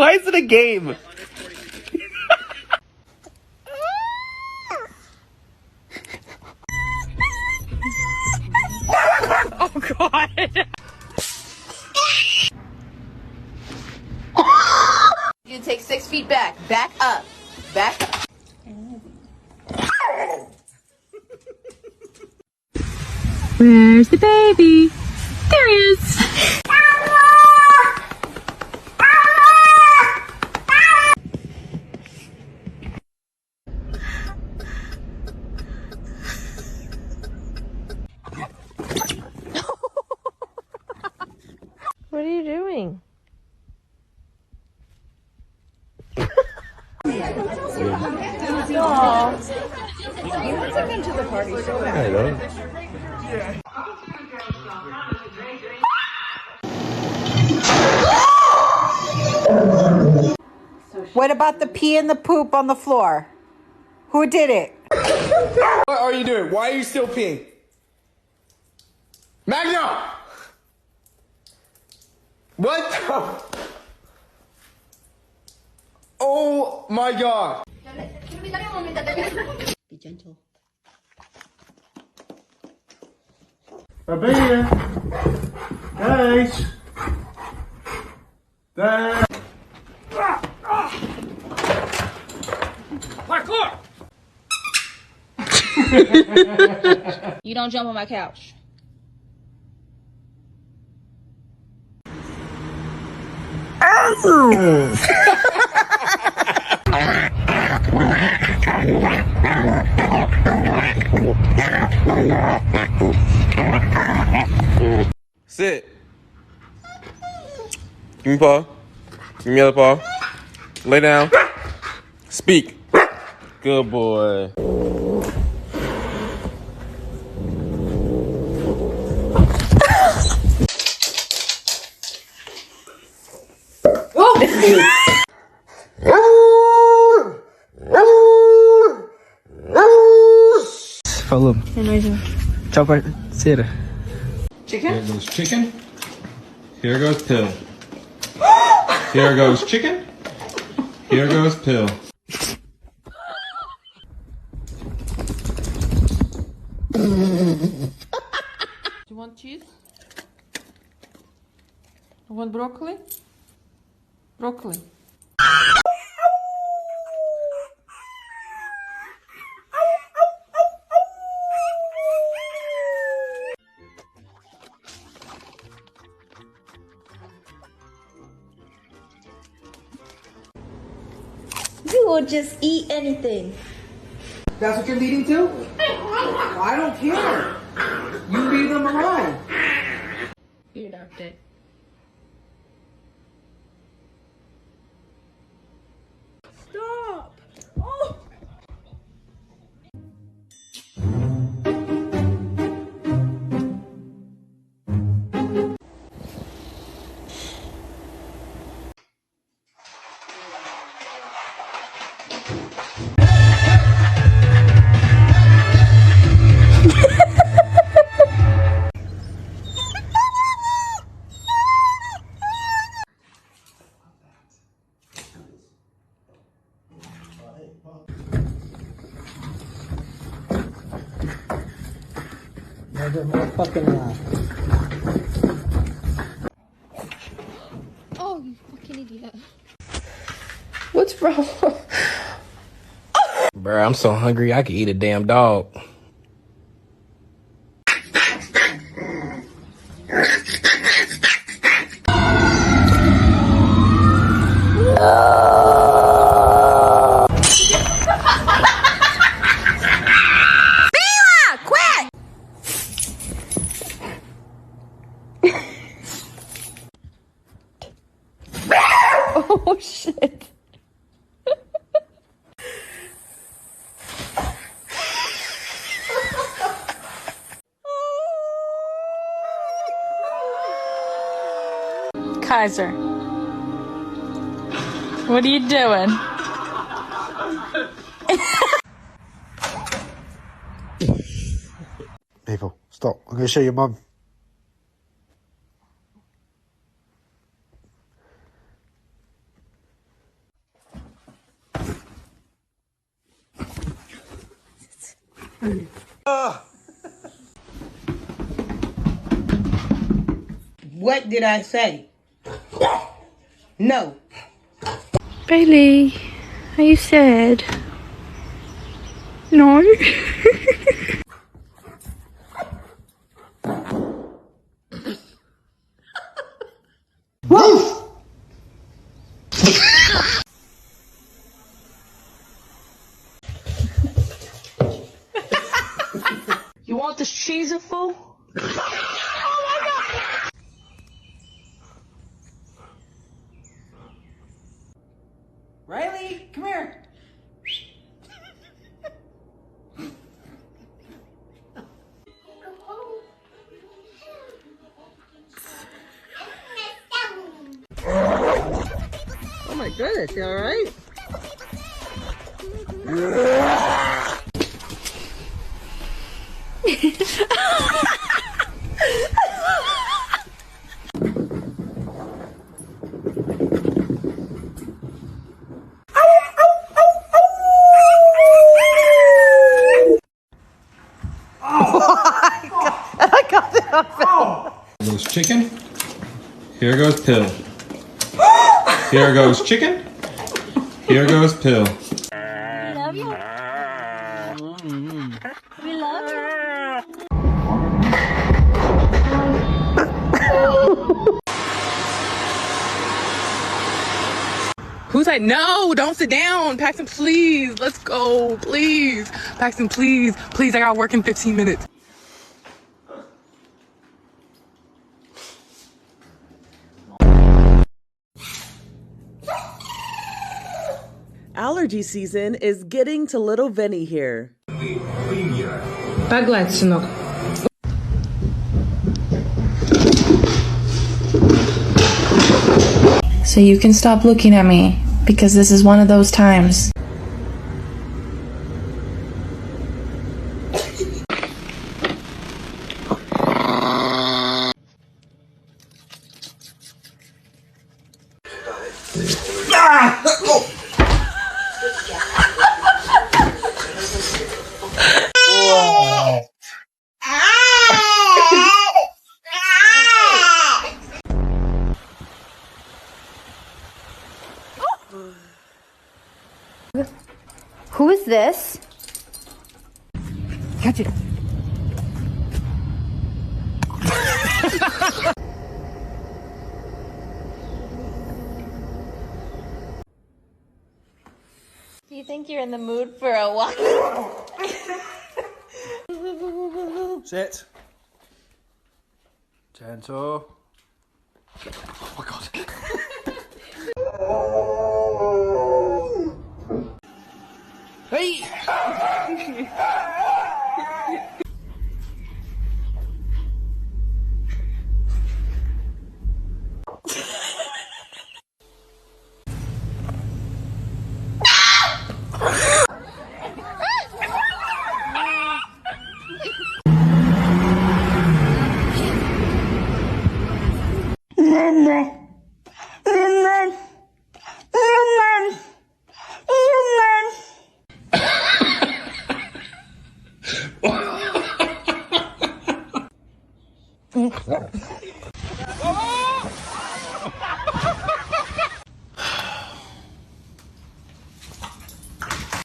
Why is it a game? Oh God. You take 6 feet back. Back up. Back up. Where's the baby? There he is. What are you doing? What about the pee and the poop on the floor? Who did it? What are you doing? Why are you still peeing? Magno! What the? Oh my God. Be gentle. Babina. Guys. There. Parkour. You don't jump on my couch. Sit. Give me paw. Give me the other paw. Lay down. Speak. Good boy. Follow. Chopper. Sit. Chicken? Here goes chicken. Here goes pill. Here goes chicken. Here goes pill. Do you want cheese? You want broccoli? Broccoli. You will just eat anything. That's what you're leading to? I don't care. You leave them alone. You adopted. Stop! Oh! Oh, you fucking idiot. What's wrong? Bruh, I'm so hungry I could eat a damn dog. Oh shit. Kaiser. What are you doing? People, stop. I'm going to show your mum. What did I say? No. Bailey, are you sad? No. You want this cheese full? Riley, come here. Oh my goodness, you alright? Here goes chicken. Here goes pill. Here goes chicken. Here goes pill. We love you. We love you. Who's like, no, don't sit down. Paxton, please. Let's go, please. Paxton, please. Please, I got work in 15 minutes. Allergy season is getting to little Vinny here. Погладь, сынок. So you can stop looking at me, because this is one of those times. Who is this? Catch it. Do you think you're in the mood for a walk? Sit. Gentle.